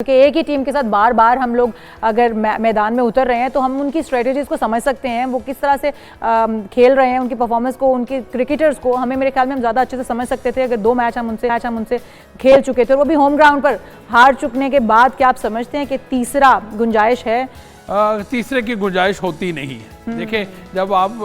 क्योंकि एक ही टीम के साथ बार बार हम लोग अगर मैदान में उतर रहे हैं तो हम उनकी स्ट्रेटजीज को समझ सकते हैं, वो किस तरह से खेल रहे हैं, उनकी परफॉर्मेंस को, उनके क्रिकेटर्स को हमें मेरे ख्याल में हम ज़्यादा अच्छे से समझ सकते थे अगर 2 मैच हम उनसे खेल चुके थे, और वो भी होम ग्राउंड पर हार चुकने के बाद। क्या आप समझते हैं कि तीसरा गुंजाइश है? तीसरे की गुंजाइश होती नहीं है। देखिए, जब आप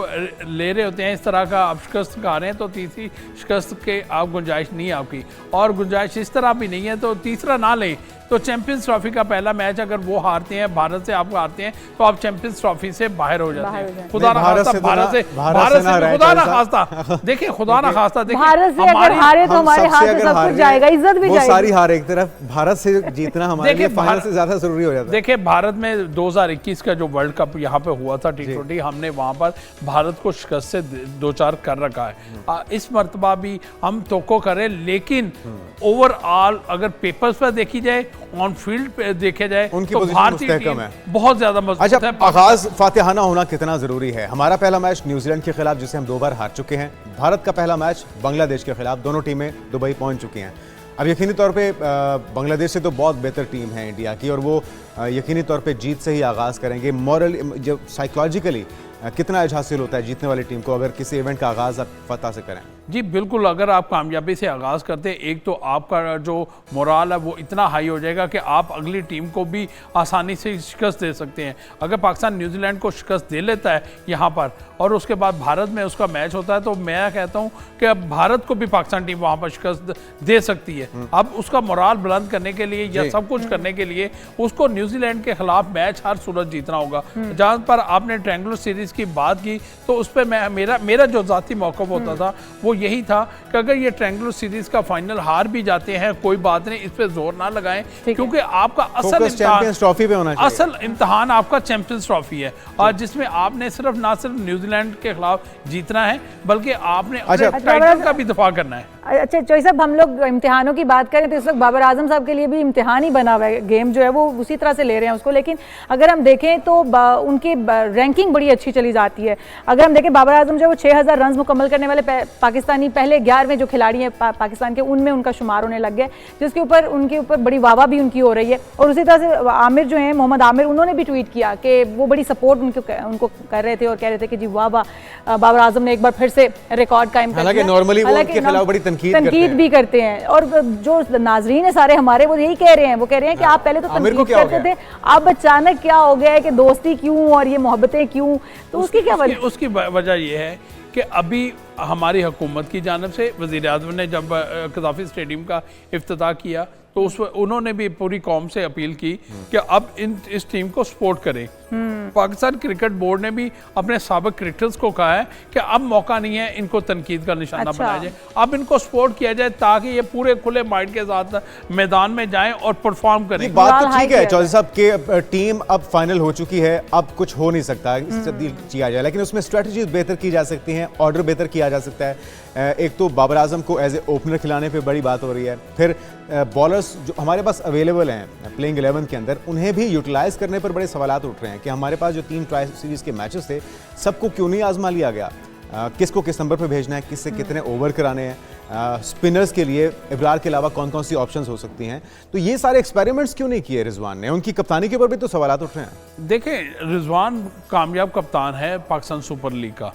ले रहे होते हैं इस तरह का, आप शिकस्त खा रहे हैं, तो तीसरी शिकस्त के आप गुंजाइश नहीं है आपकी, और गुंजाइश इस तरह भी नहीं है तो तीसरा ना लें। तो चैंपियंस ट्रॉफी का पहला मैच अगर वो हारते हैं, भारत से आप हारते हैं, तो आप चैंपियंस ट्रॉफी से बाहर हो जाते हैं। खुदा ना खास्ता भारत से खुदा ना खास्ता, देखिए खुदा ना खास्ता, देखिए भारत से अगर हारे तो हमारे हाथ से सब कुछ जाएगा, इज्जत भी जाएगी। सारी हार एक तरफ, भारत से जीतना हमारे लिए फाइनल से ज्यादा जरूरी हो जाता है। देखिए, भारत में 2021 का जो वर्ल्ड कप यहाँ पे हुआ था T20, हमने वहाँ पर भारत को शिकस्त से 2-4 कर रखा है। इस मर्तबा भी हम तोको करें, लेकिन ओवरऑल अगर पेपर्स पर देखी जाए, ऑन फील्ड पे देखा जाए, तो भारतीय टीम बहुत ज्यादा मजबूत है। आगाज फातिहाना होना कितना जरूरी है? हमारा पहला मैच न्यूजीलैंड के खिलाफ, जिसे हम 2 बार हार चुके हैं। भारत का पहला मैच बांग्लादेश के खिलाफ, दोनों टीमें दुबई पहुंच चुकी हैं। अब यकीनी तौर पे बांग्लादेश से तो बहुत बेहतर टीम है इंडिया की, और वो यकीनी तौर पे जीत से ही आगाज़ करेंगे। मॉरल, जो साइकोलॉजिकली कितना एज हासिल होता है जीतने वाली टीम को अगर किसी इवेंट का आगाज़ आप फतह से करें? जी बिल्कुल, अगर आप कामयाबी से आगाज़ करते हैं, एक तो आपका जो मोराल है वो इतना हाई हो जाएगा कि आप अगली टीम को भी आसानी से शिकस्त दे सकते हैं। अगर पाकिस्तान न्यूजीलैंड को शिकस्त दे लेता है यहाँ पर, और उसके बाद भारत में उसका मैच होता है, तो मैं कहता हूँ कि अब भारत को भी पाकिस्तान टीम वहाँ पर शिकस्त दे सकती है। अब उसका मोराल बुलंद करने के लिए या सब कुछ करने के लिए उसको न्यूजीलैंड के खिलाफ मैच हर सूरत जीतना होगा। जहाँ पर आपने ट्रायंगुलर सीरीज की बात की, तो उस पर मेरा जो ज़ाती मौक़िफ़ होता था वो यही था कि अगर ये ट्रायंगुलर सीरीज का फाइनल हार भी जाते हैं, कोई बात नहीं, इस पे जोर ना लगाएं, क्योंकि आपका असल इम्तिहान आपका चैंपियंस ट्रॉफी है, और जिसमें आपने ना सिर्फ न्यूजीलैंड के खिलाफ जीतना है, बल्कि आपने टाइटल का भी दफा करना है। अच्छा चौधरी साहब, हम लोग इम्तिहानों की बात करें तो इस वक्त बाबर आजम साहब के लिए भी इम्तिहान ही बना हुआ है। गेम जो है वो उसी तरह से ले रहे हैं उसको, लेकिन अगर हम देखें तो उनकी रैंकिंग बड़ी अच्छी चली जाती है। अगर हम देखें, बाबर आजम जो 6000 रन मुकम्मल करने वाले पाकिस्तानी पहले 11वें जो खिलाड़ी हैं पाकिस्तान के, उनमें उनका शुमार होने लग गया, जिसके ऊपर उनके ऊपर बड़ी वाहवाही भी उनकी हो रही है। और उसी तरह से आमिर जो है, मोहम्मद आमिर, उन्होंने भी ट्वीट किया कि वो बड़ी सपोर्ट उनको कर रहे थे और कह रहे थे कि जी वाह वाह, बाबर आजम ने एक बार फिर से रिकॉर्ड कायम कर दिया। नॉर्मली वो उनके खिलाफ बड़ी तनकीद भी करते हैं, और जो नाजरीन है सारे हमारे, वो यही कह रहे हैं, वो कह रहे हैं कि आप पहले तो तनकीद करते थे, अब अचानक क्या हो गया है कि दोस्ती क्यों और ये मोहब्बतें क्यों? तो उसकी क्या वजह? उसकी वजह ये है कि अभी हमारी हुकूमत की जानिब से वज़ीर आज़म ने जब कज़ाफ़ी स्टेडियम का इफ्तिताह किया, तो उन्होंने भी पूरी कौम से अपील की कि अब इस टीम को सपोर्ट करें। पाकिस्तान क्रिकेट बोर्ड ने भी अपने साबिक क्रिकेटर्स को कहा है कि अब मौका नहीं है इनको तनकीद का निशाना बनाया जाए, अब इनको सपोर्ट किया जाए, ताकि ये पूरे खुले माइंड के साथ मैदान में जाएं और परफॉर्म करें। बात तो ठीक है चौधरी साहब के, टीम अब फाइनल हो चुकी है, अब कुछ हो नहीं सकता इससे किया जाए, लेकिन उसमें स्ट्रेटजीज बेहतर की जा सकती हैं, ऑर्डर बेहतर किया जा सकता है। एक तो बाबर आजम को एज ए ओपनर खिलाने पे बड़ी बात हो रही है, फिर बॉलर्स जो हमारे पास अवेलेबल हैं प्लेइंग 11 के अंदर, उन्हें भी यूटिलाइज करने पर बड़े सवालात उठ रहे हैं कि हमारे पास जो 3 ट्राई सीरीज के मैचेस थे, सबको क्यों नहीं आजमा लिया गया? किसको किस नंबर पर भेजना है, किससे कितने ओवर कराने हैं, स्पिनर्स के लिए इब्रार के अलावा कौन कौन सी ऑप्शंस हो सकती हैं? तो ये सारे एक्सपेरिमेंट्स क्यों नहीं किए रिजवान ने? उनकी कप्तानी के ऊपर भी तो सवालात उठ रहे हैं। देखें, रिजवान कामयाब कप्तान है पाकिस्तान सुपर लीग का,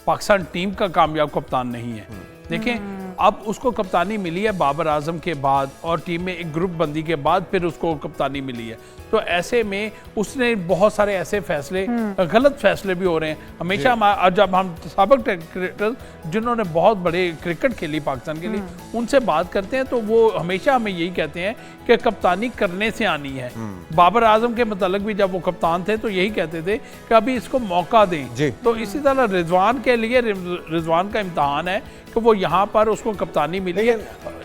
पाकिस्तान टीम का कामयाब कप्तान नहीं है। देखें, अब उसको कप्तानी मिली है बाबर आजम के बाद, और टीम में एक ग्रुप बंदी के बाद फिर उसको कप्तानी मिली है, तो ऐसे में उसने बहुत सारे ऐसे फैसले, गलत फैसले भी हो रहे हैं हमेशा। जब हम साबिक क्रिकेटर जिन्होंने बहुत बड़े क्रिकेट खेली पाकिस्तान के लिए, उनसे बात करते हैं, तो वो हमेशा हमें यही कहते हैं कि कप्तानी करने से आनी है। बाबर आजम के मतलब भी जब वो कप्तान थे तो यही कहते थे कि अभी इसको मौका दें। तो इसी तरह रिजवान के लिए, रिजवान का इम्तहान है कि वो यहाँ पर उसको कप्तानी मिली है,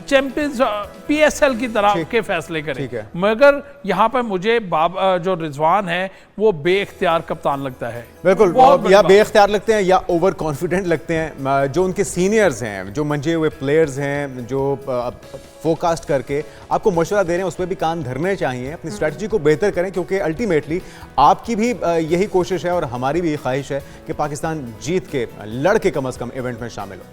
चैंपियंस PSL की तरह के फैसले करें, मगर यहाँ पर मुझे जो रिजवान है वो बेइख्तियार कप्तान लगता है। बिल्कुल, या बेइख्तियार लगते हैं या ओवर कॉन्फिडेंट लगते हैं। जो उनके सीनियर्स हैं, जो मंजे हुए प्लेयर्स हैं, जो फोरकास्ट करके आपको मशवरा दे रहे हैं, उस पर भी कान धरने चाहिए, अपनी स्ट्रैटेजी को बेहतर करें, क्योंकि अल्टीमेटली आपकी भी यही कोशिश है और हमारी भी ख्वाहिश है कि पाकिस्तान जीत के, लड़ के कम अज़ कम इवेंट में शामिल हो।